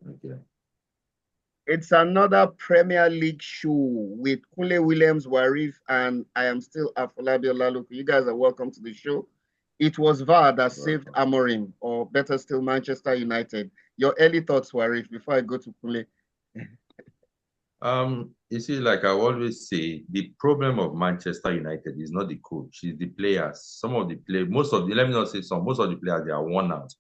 Okay. It's another Premier League show with Kunle Williams, Warif, and I am still Afolabi Olaluku. You guys are welcome to the show. It was VAR that saved Welcome. Amorim, or better still, Manchester United. Your early thoughts, Warif, before I go to Kunle. You see, like I always say, the problem of Manchester United is not the coach, it's the players. Some of the play, most of the, let me not say some, most of the players they are worn out.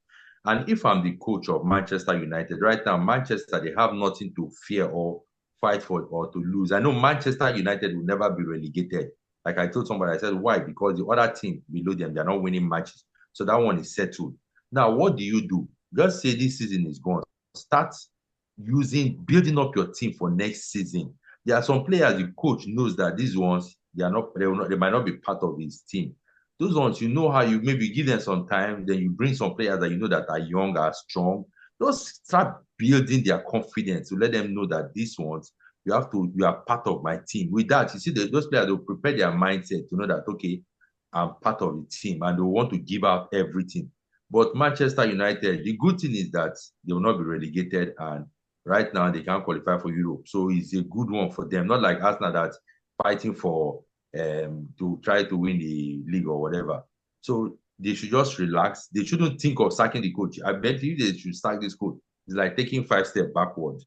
And if I'm the coach of Manchester United right now, Manchester they have nothing to fear or fight for or to lose. I know Manchester United will never be relegated. Like I told somebody, I said, why? Because the other team below them, they're not winning matches. So that one is settled. Now, what do you do? Just say this season is gone. Start building up your team for next season. There are some players the coach knows that these ones they might not be part of his team. Those ones you know how you maybe give them some time, then you bring some players that you know that are young, are strong. Just start building their confidence to let them know that these ones you are part of my team. With that, you see those players will prepare their mindset to know that okay, I'm part of the team and they want to give out everything. But Manchester United, the good thing is that they will not be relegated and right now they can't qualify for Europe. So it's a good one for them. Not like Arsenal that's fighting for to try to win the league or whatever. So they should just relax. They shouldn't think of sacking the coach. I bet you they should sack this coach. It's like taking 5 steps backward.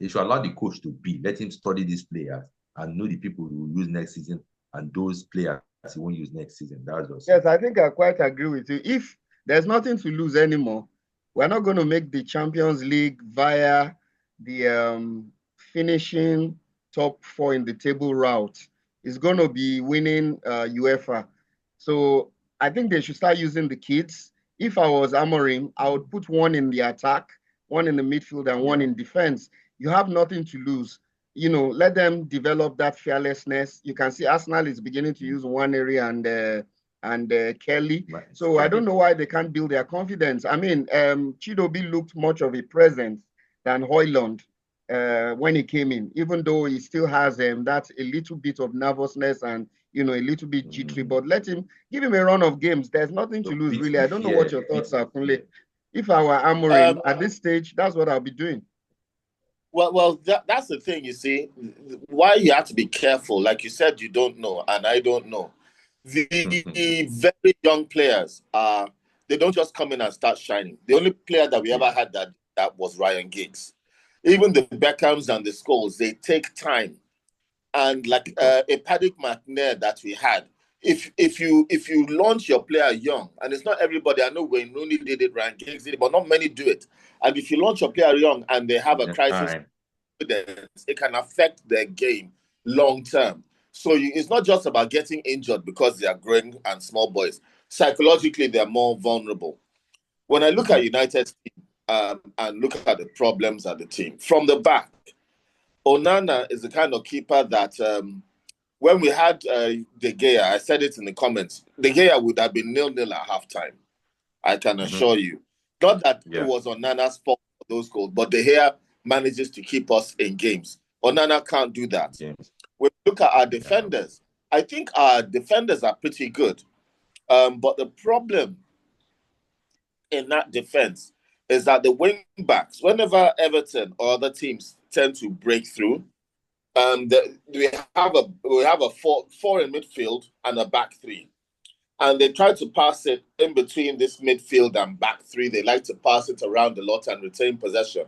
They should allow the coach to be. Let him study these players and know the people who will use next season and those players he won't use next season. That's just it. Yes, I think I quite agree with you. If there's nothing to lose anymore, we're not going to make the Champions League via the finishing top four in the table route. It's going to be winning UEFA. So I think they should start using the kids. If I was Amorim, I would put one in the attack, one in the midfield, and one Yeah. in defense. You have nothing to lose. Let them develop that fearlessness. You can see Arsenal is beginning to use Nwaneri and Kelly. Right. So I don't know why they can't build their confidence. I mean, Chidobe looked much of a presence than Hoyland when he came in, even though he still has that a little bit of nervousness and a little bit jittery. Mm. But give him a run of games. There's nothing to So lose beat really. the I don't know what fear, your beat thoughts the are, Kunle. fear. If I were Amorim Um, at this stage, that's what I'll be doing. that's the thing. You see, why you have to be careful. Like you said, you don't know, and I don't know. The very young players are they don't just come in and start shining. The only player that we ever Yeah. had that was Ryan Giggs. Even the Beckhams and the Scholes, they take time. And like a Paddy McNair that we had, if you launch your player young, and it's not everybody. I know Wayne Rooney did it, Ryan Giggs did it, but not many do it. And if you launch your player young and they have a Yeah. crisis, Time. it can affect their game long term. So it's not just about getting injured because they are growing and small boys. Psychologically, they're more vulnerable. When I look at Mm-hmm. United's team and look at the problems at the team from the back, Onana is the kind of keeper that when we had De Gea, I said it in the comments, De Gea would have been 0-0 at halftime. I can Mm-hmm. assure you. Not that it Yeah. was Onana's fault for those goals, but De Gea manages to keep us in games. Onana can't do that. James. When we look at our Yeah. defenders, I think our defenders are pretty good. But the problem in that defense is that the wing backs, whenever Everton or other teams tend to break through, we have a four in midfield and a back three, and they try to pass it in between this midfield and back three. They like to pass it around a lot and retain possession.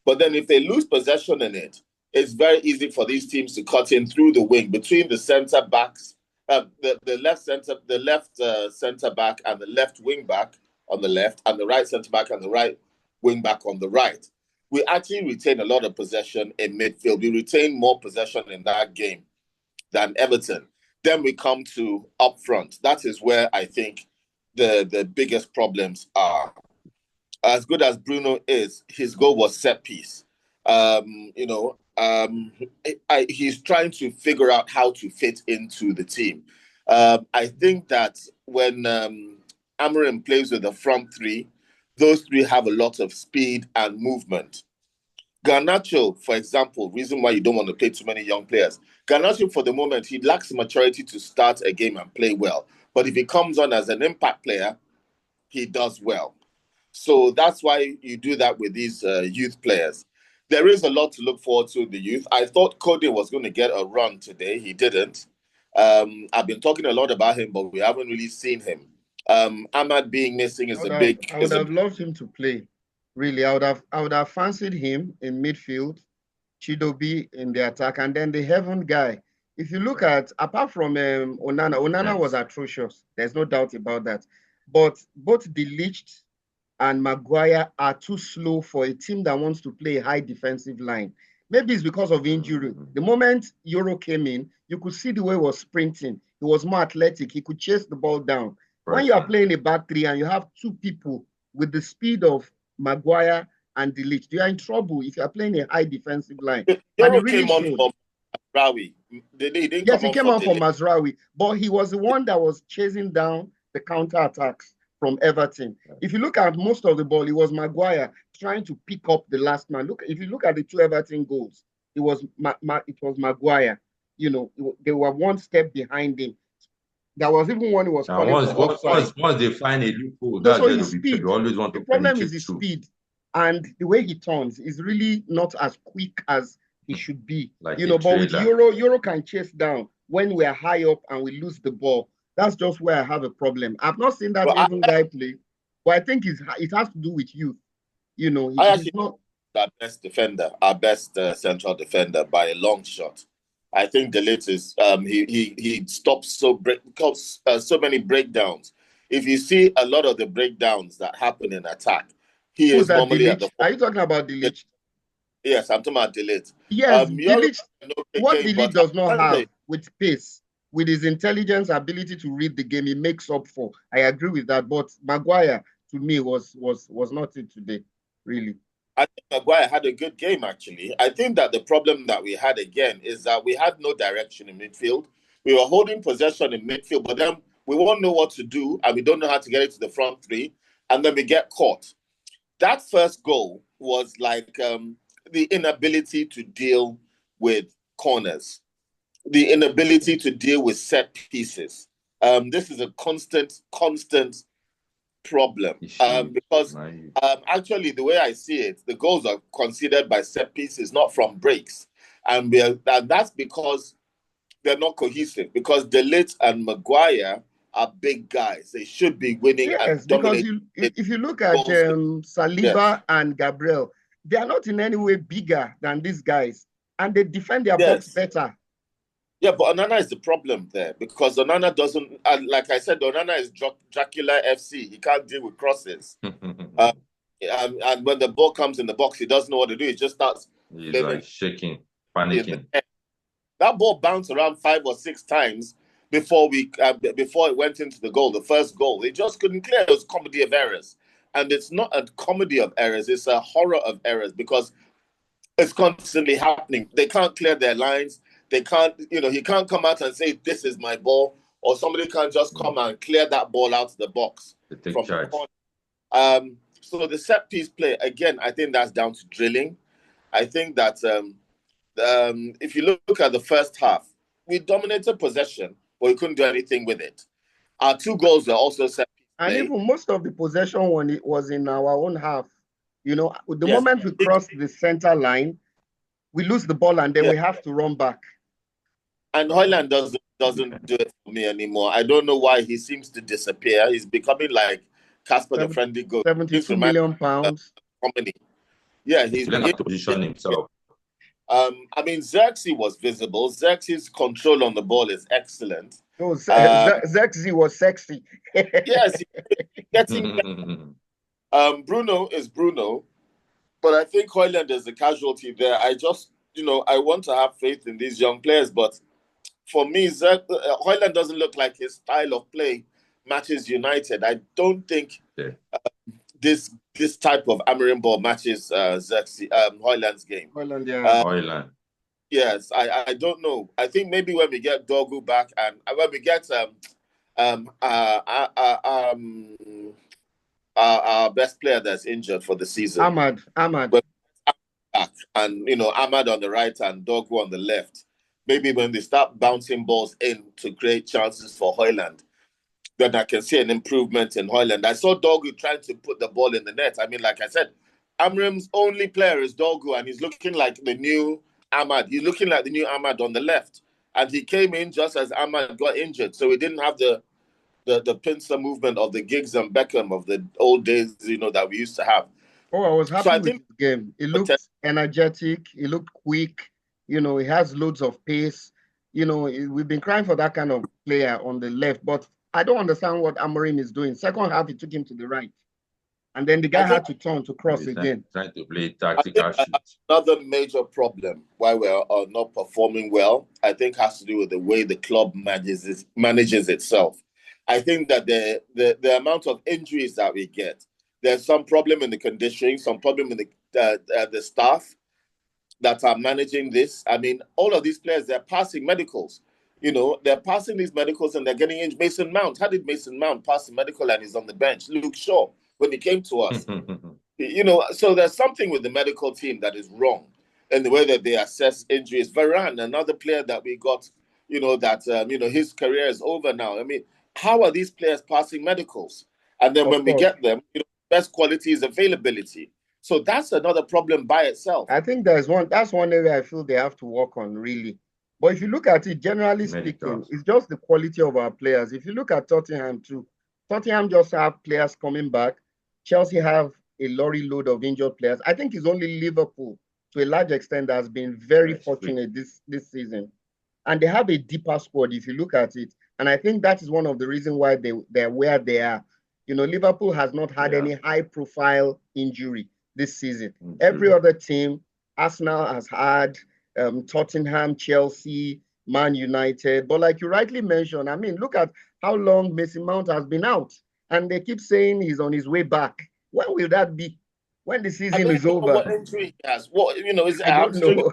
But then if they lose possession in it, it's very easy for these teams to cut in through the wing between the centre backs, the left centre back and the left wing back on the left, and the right centre back and the right wing back on the right. We actually retain a lot of possession in midfield. We retain more possession in that game than Everton. Then we come to up front. That is where I think the biggest problems are. As good as Bruno is, his goal was set piece. He's trying to figure out how to fit into the team. I think that when Amorim plays with the front three, those three have a lot of speed and movement. Garnacho, for example, reason why you don't want to play too many young players. Garnacho, for the moment, he lacks maturity to start a game and play well. But if he comes on as an impact player, he does well. So that's why you do that with these youth players. There is a lot to look forward to in the youth. I thought Cody was going to get a run today. He didn't. I've been talking a lot about him, but we haven't really seen him. Ahmad being missing is a big. I would have loved him to play. Really, I would have fancied him in midfield, Chidobe in the attack, and then the heaven guy. If you look at, apart from Onana was atrocious. There's no doubt about that. But both De Ligt and Maguire are too slow for a team that wants to play a high defensive line. Maybe it's because of injury. The moment Euro came in, you could see the way he was sprinting. He was more athletic. He could chase the ball down. Right. When you are playing a back three and you have two people with the speed of Maguire and De Ligt, you are in trouble if you are playing a high defensive line. Euro came on for Mazraoui. Yes, he came on for Mazraoui, but he was the one that was chasing down the counter attacks from Everton. If you look at most of the ball, it was Maguire trying to pick up the last man. If you look at the two Everton goals, it was Maguire. You know, they were one step behind him. There was even one who was calling for offside. Once they find a loophole, that's where they'll be. You always want to. The problem is his speed, and the way he turns is really not as quick as he should be. Like, you know, but with Euro can chase down when we are high up and we lose the ball. That's just where I have a problem. I've not seen that even guy play, but I think it has to do with youth. You know, he's not our best defender, our best central defender by a long shot. I think De Ligt is he stops so many breakdowns. If you see a lot of the breakdowns that happen in attack, he is normally at the. Are you talking about De Ligt? Yes, I'm talking about De Ligt. Yes, De Ligt. What De Ligt does not have with pace, with his intelligence, ability to read the game, he makes up for. I agree with that. But Maguire, to me, was not it today, really. I think Maguire had a good game, actually. I think that the problem that we had again is that we had no direction in midfield. We were holding possession in midfield, but then we won't know what to do, and we don't know how to get it to the front three, and then we get caught. That first goal was like the inability to deal with corners, the inability to deal with set pieces. This is a constant problem because actually the way I see it, the goals are considered by set pieces, not from breaks, and that's because they're not cohesive. Because De Ligt and Maguire are big guys; they should be winning. Yes, because if you look at Saliba and Gabriel, they are not in any way bigger than these guys, and they defend their box better. Yeah, but Onana is the problem there because Onana doesn't, like I said, Onana is Dracula FC. He can't deal with crosses. And when the ball comes in the box, he doesn't know what to do. He just starts like shaking, panicking. That ball bounced around 5 or 6 times before it went into the goal, the first goal. They just couldn't clear. It was a comedy of errors. And it's not a comedy of errors. It's a horror of errors because it's constantly happening. They can't clear their lines. They can't, he can't come out and say, this is my ball, or somebody can't just come and clear that ball out of the box. From charge. The corner. So the set piece play, again, I think that's down to drilling. I think that if you look at the first half, we dominated possession, but we couldn't do anything with it. Our 2 goals were also set piece play. And even most of the possession when it was in our own half. The moment we cross the center line, we lose the ball and then we have to run back. And Højlund doesn't do it for me anymore. I don't know why he seems to disappear. He's becoming like Casper the Friendly Ghost. 72 million pounds. Yeah, he's going to position himself. I mean, Xerxes was visible. Xerxes' control on the ball is excellent. Oh, Xerxes was sexy. Yes, getting Bruno is Bruno, but I think Højlund is the casualty there. I just, I want to have faith in these young players, but for me, Højlund doesn't look like his style of play matches United. I don't think this type of Amorim ball matches Højlund's game. Højlund. Yes, I don't know. I think maybe when we get Dogu back and when we get our best player that's injured for the season, Ahmad. Back and Ahmad on the right and Dogu on the left. Maybe when they start bouncing balls in to create chances for Højlund, then I can see an improvement in Hoyland. I saw Dogu trying to put the ball in the net. I mean, like I said, Amrim's only player is Dogu, and he's looking like the new Ahmad. He's looking like the new Ahmad on the left. And he came in just as Ahmad got injured. So he didn't have the pincer movement of the Giggs and Beckham of the old days, that we used to have. Oh, I was So happy I with think his game. He looked energetic. He looked quick. He has loads of pace. We've been crying for that kind of player on the left, but I don't understand what Amorim is doing. Second half, he took him to the right. And then the guy had to turn to cross again. Trying to play I tactical think shit. another major problem why we're not performing well, I think, has to do with the way the club manages itself. I think that the amount of injuries that we get, there's some problem in the conditioning, some problem in the staff that are managing this. I mean, all of these players, they're passing medicals. They're passing these medicals and they're getting injured. Mason Mount, how did Mason Mount pass the medical and he's on the bench? Luke Shaw, when he came to us. So there's something with the medical team that is wrong in the way that they assess injuries. Varane, another player that we got, his career is over now. I mean, how are these players passing medicals? And then Of when we course. get them, best quality is availability. So that's another problem by itself. I think that's one area I feel they have to work on, really. But if you look at it, generally speaking, it's just the quality of our players. If you look at Tottenham too, Tottenham just have players coming back. Chelsea have a lorry load of injured players. I think it's only Liverpool, to a large extent, that has been very fortunate this season. And they have a deeper squad if you look at it. And I think that is one of the reasons why they're where they are. Liverpool has not had any high-profile injury this season. Every other team, Arsenal has had, Tottenham, Chelsea, Man United. But like you rightly mentioned, I mean, look at how long Mason Mount has been out. And they keep saying he's on his way back. When will that be? When the season is over? What injury he has? What, is it? I don't know.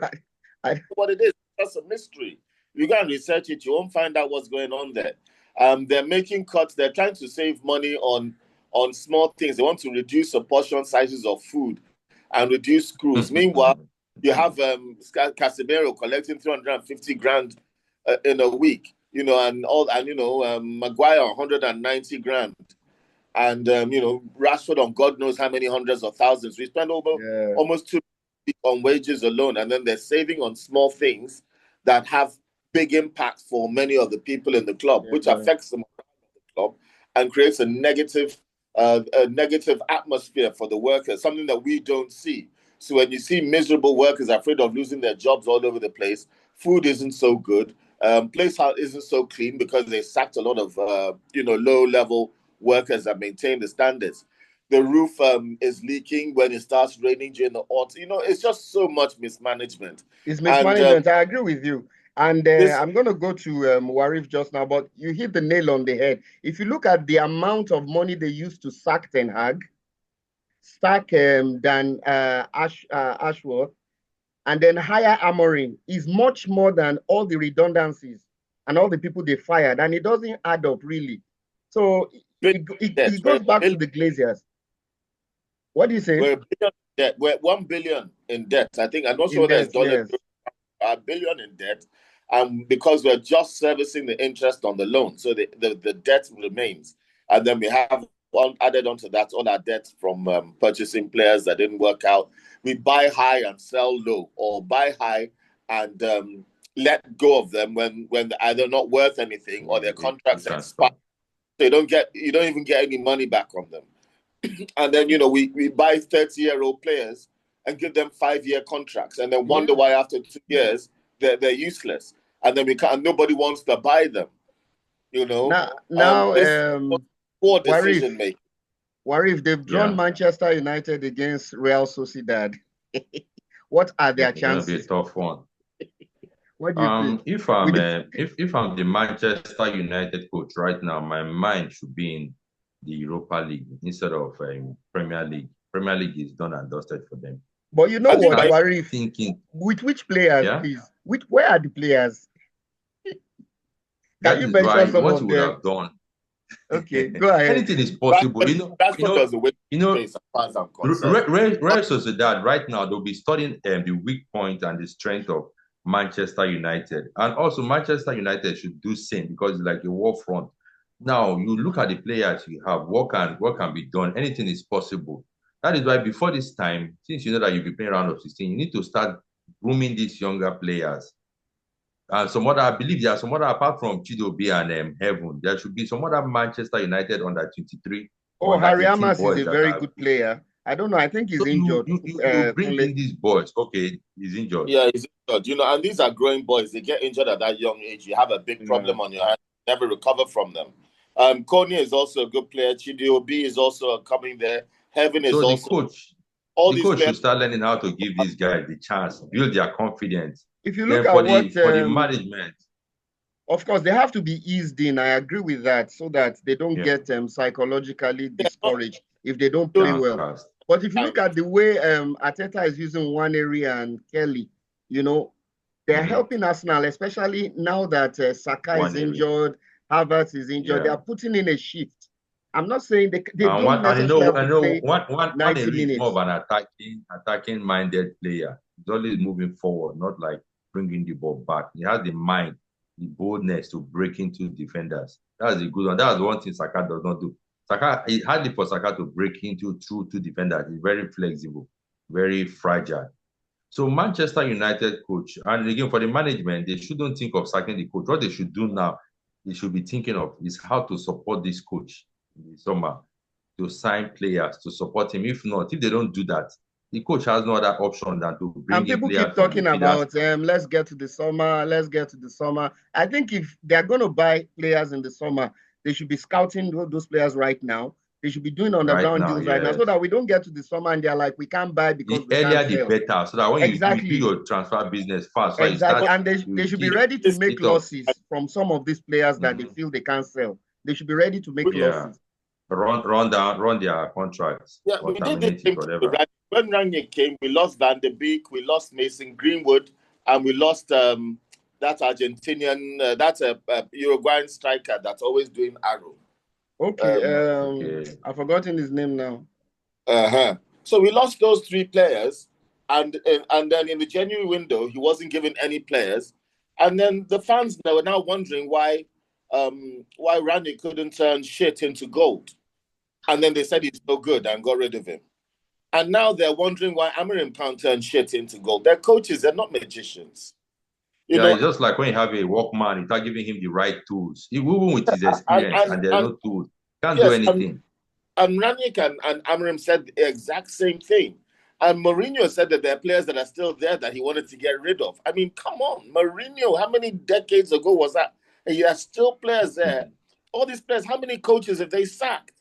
What it is? That's a mystery. You go and research it, you won't find out what's going on there. They're making cuts. They're trying to save money on small things. They want to reduce the portion sizes of food and reduce screws. Meanwhile, you have Casemiro collecting 350 grand in a week, Maguire 190 grand. And, Rashford on God knows how many hundreds of thousands. We spend almost 2 on wages alone. And then they're saving on small things that have big impact for many of the people in the club, which affects them around the club and creates a negative atmosphere for the workers, something that we don't see. So when you see miserable workers afraid of losing their jobs all over the place, food isn't so good, place isn't so clean because they sacked a lot of low-level workers that maintain the standards. The roof is leaking when it starts raining during the autumn. It's just so much mismanagement. It's mismanagement. I agree with you. And I'm going to go to Warif just now, but you hit the nail on the head. If you look at the amount of money they used to sack Ten Hag, than Ashworth, and then hire Amorim, is much more than all the redundancies and all the people they fired, and it doesn't add up, really. So it goes back to the Glaziers. What do you say? We're 1 billion in debt. I think I'm not sure there's dollars. A billion in debt, because we're just servicing the interest on the loan, so the debt remains, and then we have added onto that all our debt from purchasing players that didn't work out. We buy high and sell low, or buy high and let go of them when they're either not worth anything or their contracts expire. So you don't even get any money back on them. And then we buy 30-year-old players and give them 5-year contracts, and then wonder why after 2 years they're useless, and then nobody wants to buy them. Poor decision making. Warif, they've drawn Manchester United against Real Sociedad. What are their chances? It's gonna be a tough one. What do you think? If I'm the Manchester United coach right now, my mind should be in the Europa League instead of Premier League. Premier League is done and dusted for them. But you know what, Warif? With which players, please? Where are the players? Can you mention some of them? Would have done. Okay, go ahead. Anything is possible. That's what does the way. Real Sociedad right now, they'll be studying the weak point and the strength of Manchester United. And also Manchester United should do same, because it's like a war front. Now you look at the players you have, what can be done? Anything is possible. That is why before this time, since you know that you'll be playing round of 16, you need to start grooming these younger players. And some other, I believe there are some other, apart from Chidobe and Heaven, there should be some other Manchester United under 23 Oh, or under Harry 18 Amas is boys a that very are good good. player. I don't know. I think he's So you injured. you you, you bring Kunle. in these boys. Okay, he's injured. Yeah, he's injured. And these are growing boys. They get injured at that young age. You have a big Yeah. problem on your hands. Never recover from them. Konya is also a good player. Chidobe is also coming there. Heaven is So the also. coach, All the these coach players. should start learning how to give these guys the chance, build their confidence. If you look Then at for what, the management, of course, they have to be eased in. I agree with that, so that they don't yeah, get psychologically Yeah, not discouraged if they don't play well. downcast. But if you look time. at the way Arteta is using Nwaneri and Kelly, they're helping Arsenal, especially now that Saka is One area. injured, Havertz is injured. They Yeah. are putting in a shift. I'm not saying they And don't one, and necessarily have I to know play one 90 is more of minutes. an attacking minded player. He's always moving forward, not like bringing the ball back. He has the mind, the boldness to break into defenders. That's a good one. That's one thing Saka does not do. It's hardly for Saka to break into through two defenders. He's very flexible, very fragile. So Manchester United coach, and again for the management, they shouldn't think of sacking the coach. What they should do now, they should be thinking of is how to support this coach in the summer, to sign players to support him. If not, if they don't do that, the coach has no other option than to bring And in people keep players from talking the feeders. about let's get to the summer, let's get to the summer. I think if they're going to buy players in the summer, they should be scouting those players right now. They should be doing Right underground now, deals right now, so yes. that we don't get to the summer and they're like, we can't buy because The we can't earlier the sell. better, so that when you do Exactly. your transfer business fast, so you Exactly. start, And they you should be keep ready to make it up. losses from some of these players that they feel they can't sell. They should be ready to make Yeah, losses. run their contracts Yeah, or we did the terminate same it, thing with whatever. When Rangnick came. We lost Van de Beek, we lost Mason Greenwood, and we lost that Argentinian, that's a Uruguayan striker that's always doing arrow. Okay. Okay. I've forgotten his name now. So we lost those three players, and then in the January window, he wasn't given any players, and then the fans they were now wondering why Rangnick couldn't turn shit into gold, and then they said he's no good and got rid of him. And now they're wondering why Amarim can't turn shit into gold. They're coaches, they're not magicians. Yeah, it's just like when you have a workman, you start giving him the right tools. Even with his experience and there's no tools, can't do anything. And Rangnick and Amarim said the exact same thing. And Mourinho said that there are players that are still there that he wanted to get rid of. I mean, come on, Mourinho, how many decades ago was that? And you have still players there. All these players, how many coaches have they sacked?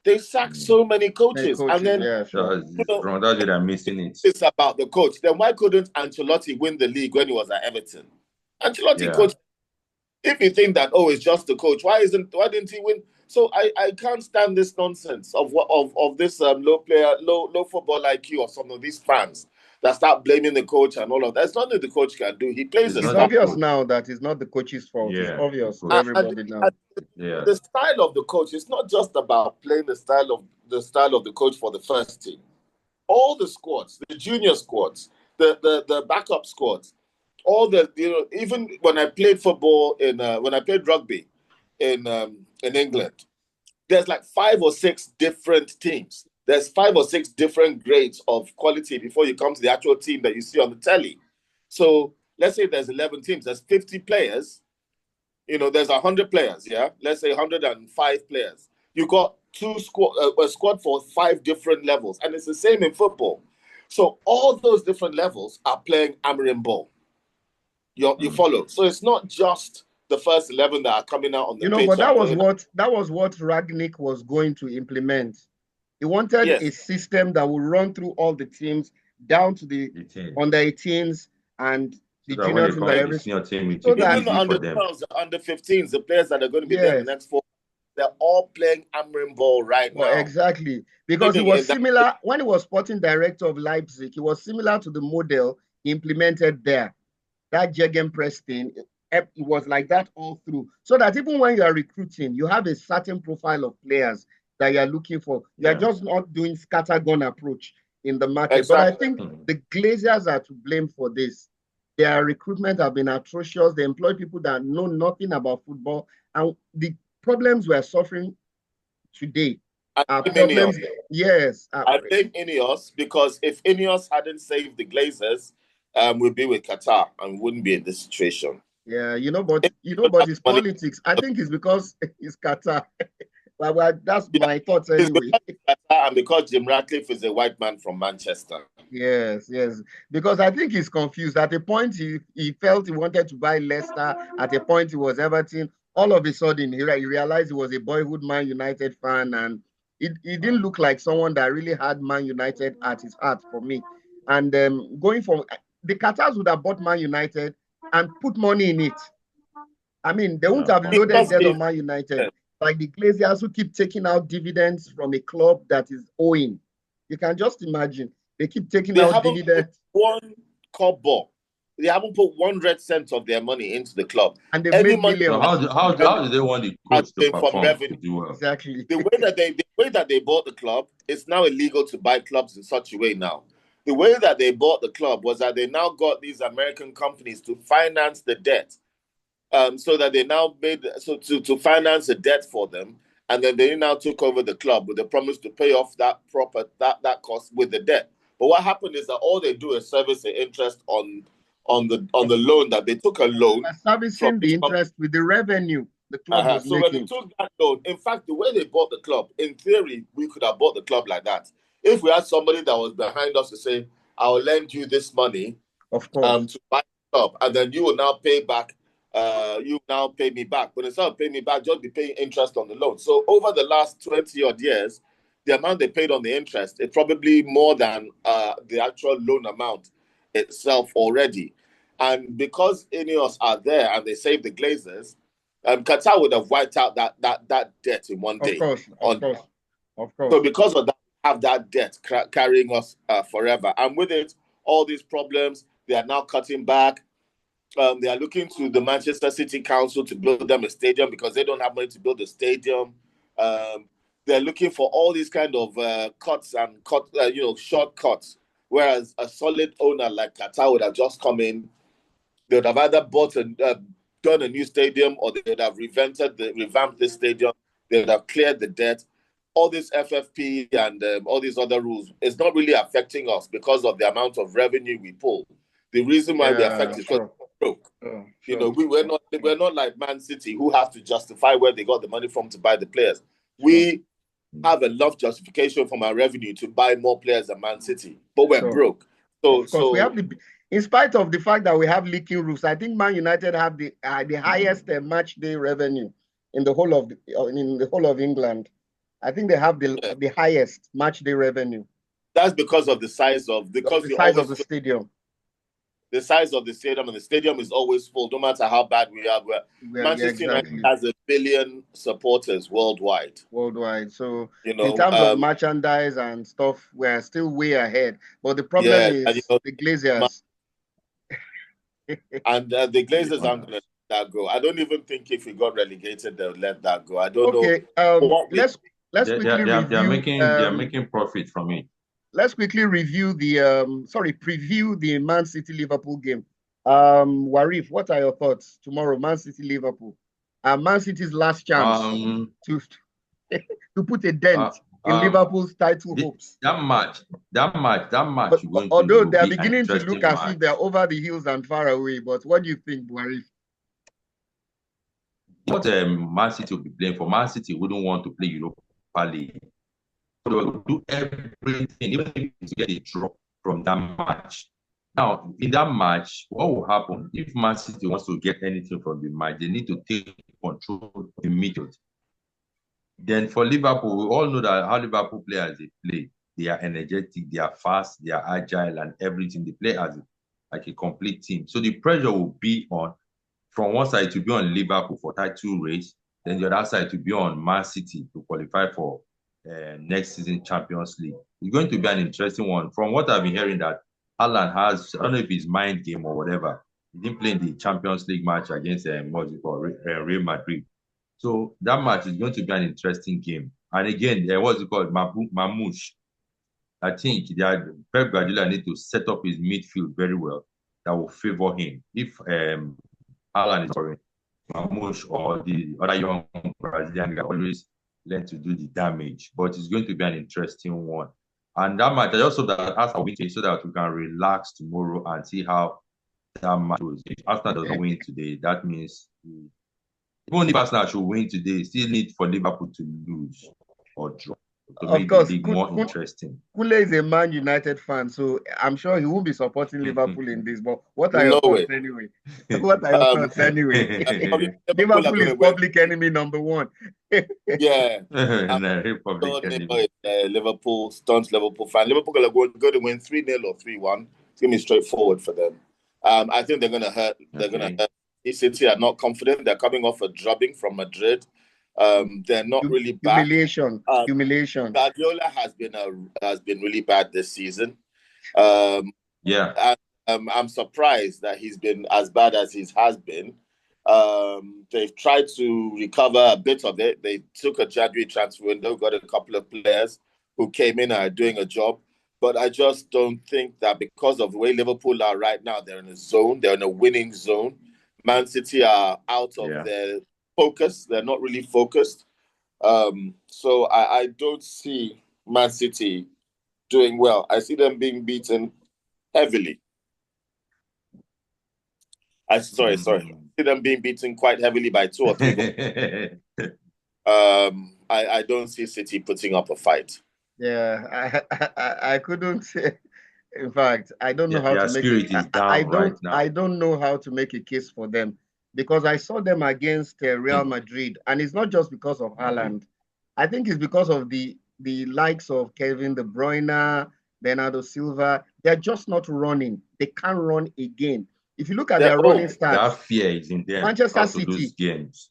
They sacked so many coaches. And then, yeah, sure. That's what I'm missing it. It's about the coach. Then why couldn't Ancelotti win the league when he was at Everton? Ancelotti coached. If you think that, it's just the coach, why didn't he win? So I can't stand this nonsense of this low football IQ of some of these fans that start blaming the coach and all of that. There's nothing the coach can do. He plays It's obvious now that it's not the coach's fault. It's obvious to everybody now. The style of the coach is not just about playing the style of the coach for the first team. All the squads, the junior squads, the backup squads, all the even when I played football when I played rugby in England, there's like 5 or 6 different teams. There's 5 or 6 different grades of quality before you come to the actual team that you see on the telly. So let's say there's 11 teams, there's 50 players. There's 100 players. Yeah, let's say 105 players. You got a squad for 5 different levels, and it's the same in football. So all those different levels are playing Amarim ball. You follow. So it's not just the first 11 that are coming out on the pitch. But that was what Rangnick was going to implement. He wanted a system that would run through all the teams down to the under 18s and the junior team and everything. Under 15s, the players that are going to be there in the next 4, they're all playing Amarim ball right now. Exactly. Because it was similar when he was sporting director of Leipzig, it was similar to the model he implemented there. That Gegenpress thing, it was like that all through. So that even when you are recruiting, you have a certain profile of players that you are looking for. You are just not doing scattergun approach in the market. Exactly. But I think the Glazers are to blame for this. Their recruitment have been atrocious. They employ people that know nothing about football. And the problems we are suffering today are blame problems. Ineos. Yes. I blame Ineos because if Ineos hadn't saved the Glazers, we'd be with Qatar and wouldn't be in this situation. Yeah, but it's politics. I think it's because it's Qatar. Well, that's my thoughts anyway. It's because Qatar and because Jim Ratcliffe is a white man from Manchester. Yes, yes. Because I think he's confused. At a point, he felt he wanted to buy Leicester. At a point, he was Everton. All of a sudden, he realized he was a boyhood Man United fan, and he didn't look like someone that really had Man United at his heart for me. And going for the Qatars would have bought Man United and put money in it. I mean, they won't have loaded debt on Man United. Like the Glaziers who keep taking out dividends from a club that is owing. You can just imagine. They keep taking out dividends. One kobo. They haven't put 100 cents of their money into the club. And they've made millions. So how do they want the coach to perform? Exactly. The way that they bought the club, it's now illegal to buy clubs in such a way now. The way that they bought the club was that they now got these American companies to finance the debt. So that they now made to finance the debt for them, and then they now took over the club with the promise to pay off that cost with the debt. But what happened is that all they do is service the interest on the loan that they took a loan. Servicing the interest with the revenue the club was making. When they took that loan, in fact, the way they bought the club, in theory, we could have bought the club like that. If we had somebody that was behind us to say, "I'll lend you this money, of course, to buy the club, and then you will now pay back." You now pay me back. But instead of paying me back, just be paying interest on the loan. So over the last 20 odd years, the amount they paid on the interest is probably more than the actual loan amount itself already. And because Ineos are there and they save the Glazers, Qatar would have wiped out that debt in one day. Of course. So because of that, we have that debt carrying us forever. And with it, all these problems, they are now cutting back. They are looking to the Manchester City Council to build them a stadium because they don't have money to build a stadium. They're looking for all these kind of shortcuts. Whereas a solid owner like Qatar would have just come in. They would have either bought and done a new stadium, or they would have revamped the stadium. They would have cleared the debt. All this FFP and all these other rules is not really affecting us because of the amount of revenue we pull. The reason why we're affected is because broke. We're not like Man City who have to justify where they got the money from to buy the players. We have enough justification from our revenue to buy more players than Man City, but we're broke. So we have in spite of the fact that we have leaking roofs, I think Man United have the highest match day revenue in the whole of England. I think they have the highest match day revenue. That's because of the size of the stadium. The size of the stadium, and the stadium is always full, no matter how bad we are. Manchester United has 1 billion supporters worldwide. So in terms of merchandise and stuff, we're still way ahead. But the problem is the Glazers. And the Glazers aren't going to let that go. I don't even think if we got relegated, they'll let that go. I don't know. Let's quickly review. They're making profit from it. Let's quickly review preview the Man City Liverpool game. Warif, what are your thoughts tomorrow? Man City Liverpool. Man City's last chance to put a dent in Liverpool's title hopes. That match. Although they are beginning to look as if they're over the hills and far away, but what do you think, Warif? What Man City will be playing for? Man City wouldn't want to play Europa League. They will do everything, even if you get a draw from that match. Now, in that match, what will happen if Man City wants to get anything from the match? They need to take control of the midfield. Then for Liverpool, we all know that how Liverpool players they play. They are energetic, they are fast, they are agile, and everything. They play as like a complete team. So the pressure will be on, from one side to be on Liverpool for title race, then the other side to be on Man City to qualify for next season Champions League. It's going to be an interesting one. From what I've been hearing, that Haaland has, I don't know if it's mind game or whatever, he didn't play in the Champions League match against Real Madrid. So that match is going to be an interesting game. And again, what's it called? Mamouche. I think Pep Guardiola need to set up his midfield very well that will favor him. If Haaland is scoring, Mamouche or the other young Brazilian guy always learn to do the damage. But it's going to be an interesting one. And that match, I also that Arsenal win today so that we can relax tomorrow and see how that match goes. If Arsenal doesn't win today, that means even if Arsenal should win today, still need for Liverpool to lose or draw to Of make the course, league more interesting. Kule is a Man United fan, so I'm sure he won't be supporting Liverpool in this. But what are your No way. thoughts anyway? What are your thoughts anyway? Liverpool is public enemy number one. Yeah. Republic enemy. Liverpool, staunch Liverpool fan. Liverpool are going to win 3-0 or 3-1. It's going to be straightforward for them. I think they're going to hurt. They're going to hurt. City are not confident. They're coming off a drubbing from Madrid. They're not really back. Humiliation. Guardiola has been really bad this season. Yeah. And, I'm surprised that he's been as bad as he has been. They've tried to recover a bit of it. They took a January transfer window, got a couple of players who came in and are doing a job. But I just don't think that because of the way Liverpool are right now, they're in a zone, they're in a winning zone. Man City are out of their focus. They're not really focused. So I don't see Man City doing well. I see them being beaten heavily. I see them being beaten quite heavily by 2 or 3 goals. I don't see City putting up a fight. Yeah, I couldn't say. In fact, I don't know how to make it. I don't know how to make a case for them because I saw them against Real Madrid, and it's not just because of Haaland. I think it's because of the likes of Kevin De Bruyne, Bernardo Silva. They're just not running. They can't run again. If you look at their running stats, that fear is in them. Manchester City,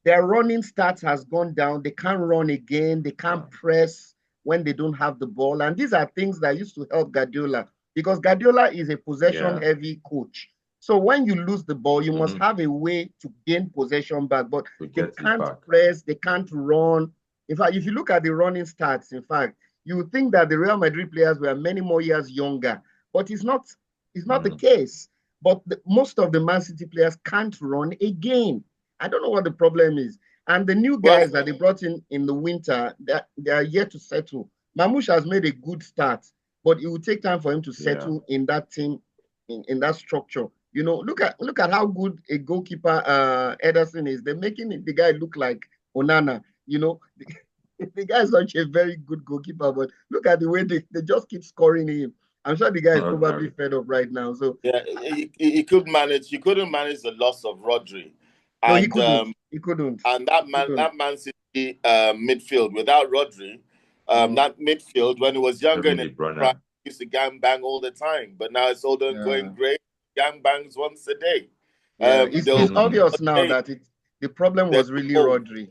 their running stats has gone down. They can't run again. They can't press when they don't have the ball. And these are things that used to help Guardiola because Guardiola is a possession-heavy coach. So when you lose the ball, you must have a way to gain possession back. But they can't press. They can't run. In fact, if you look at the running stats, in fact, you would think that the Real Madrid players were many more years younger. But it's not the case. But most of the Man City players can't run again. I don't know what the problem is. And the new guys that they brought in the winter, they are yet to settle. Mamouche has made a good start, but it will take time for him to settle in that team, in that structure. You know, look at how good a goalkeeper Ederson is. They're making the guy look like Onana. You know, the guy is such a very good goalkeeper, but look at the way they just keep scoring him. I'm sure the guy is probably fed up right now. So he couldn't manage the loss of Rodri. No, he couldn't. And that Man City midfield without Rodri, that midfield when he was younger in the used to gang bang all the time, but now it's all done going great. Gang bangs once a day. It's obvious now that the problem was really Rodri.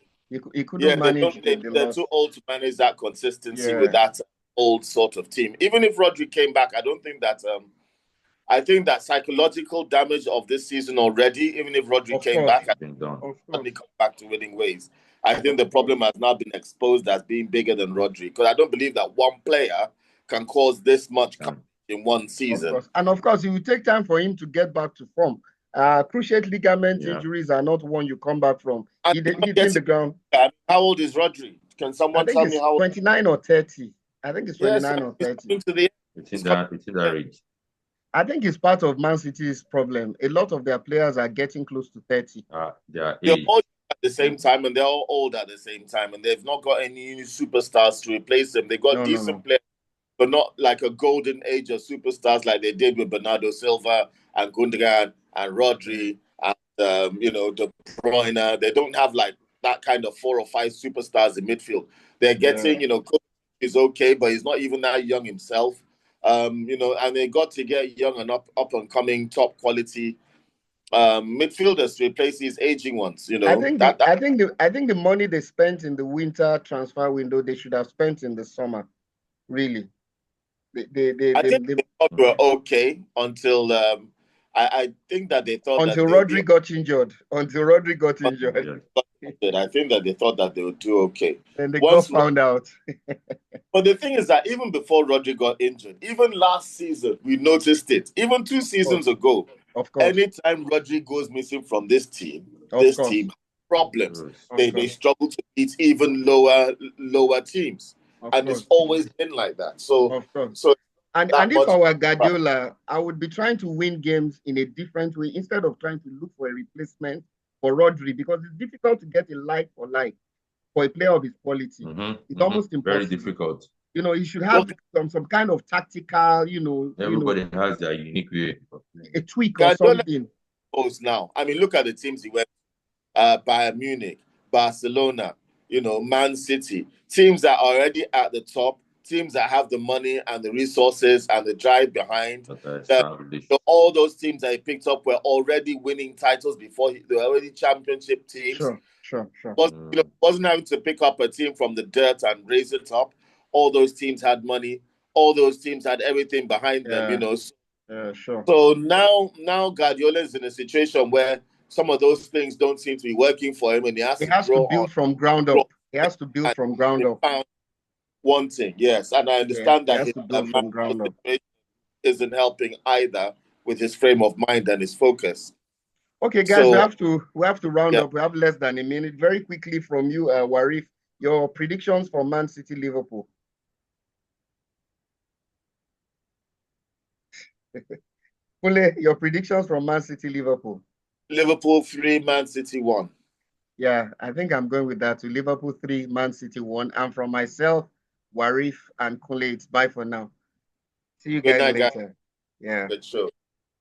He couldn't manage they're too old to manage that consistency with that old sort of team. Even if Rodri came back, I don't think that. I think that psychological damage of this season already, even if Rodri came back, I think suddenly come back to winning ways. I think the problem has now been exposed as being bigger than Rodri because I don't believe that one player can cause this much in one season. Of course, it will take time for him to get back to form. Cruciate ligament injuries are not one you come back from. Hitting the ground. How old is Rodri? Can someone tell me how old? 29 or 30. I think it's 29 or 30. It's in that range. I think it's part of Man City's problem. A lot of their players are getting close to 30. They're all at the same time, and they're all old at the same time, and they've not got any superstars to replace them. They got decent players, but not like a golden age of superstars like they did with Bernardo Silva and Gundogan and Rodri and De Bruyne. They don't have like that kind of 4 or 5 superstars in midfield. They're getting, Coach is okay, but he's not even that young himself. And they got to get young and up and coming, top quality midfielders to replace these aging ones. I think the money they spent in the winter transfer window, they should have spent in the summer. Really, I think they thought were okay until I think that they thought until Rodri got injured. I think that they thought that they would do okay. And they got found out. But the thing is that even before Rodri got injured, even last season, we noticed it. Even 2 seasons ago, of course, anytime Rodri goes missing from this team problems. They struggle to beat even lower teams. And it's always been like that. So and if I were Guardiola, I would be trying to win games in a different way instead of trying to look for a replacement for Rodri, because it's difficult to get a like for like for a player of his quality. It's almost impossible. Very difficult. You know, he should have some kind of tactical, everybody has their unique way. A tweak or something. Now, I mean, look at the teams he went. Bayern Munich, Barcelona, Man City, teams that are already at the top, teams that have the money and the resources and the drive behind. All those teams that he picked up were already winning titles before. They were already championship teams. Sure. Wasn't having to pick up a team from the dirt and raise it up. All those teams had money. All those teams had everything behind them, Sure. So now Guardiola is in a situation where some of those things don't seem to be working for him, and he has to build from ground up. He has to build from ground up. One thing, yes, and I understand that his from ground up isn't helping either with his frame of mind and his focus. Okay, guys, we have to round up. We have less than a minute. Very quickly from you, Warif, your predictions for Man City Liverpool. Kule, your predictions from Man City Liverpool. Liverpool 3, Man City 1. Yeah, I think I'm going with that too. Liverpool 3, Man City 1. And from myself, Warif and Kule, it's bye for now. See you guys later. Yeah. Good show.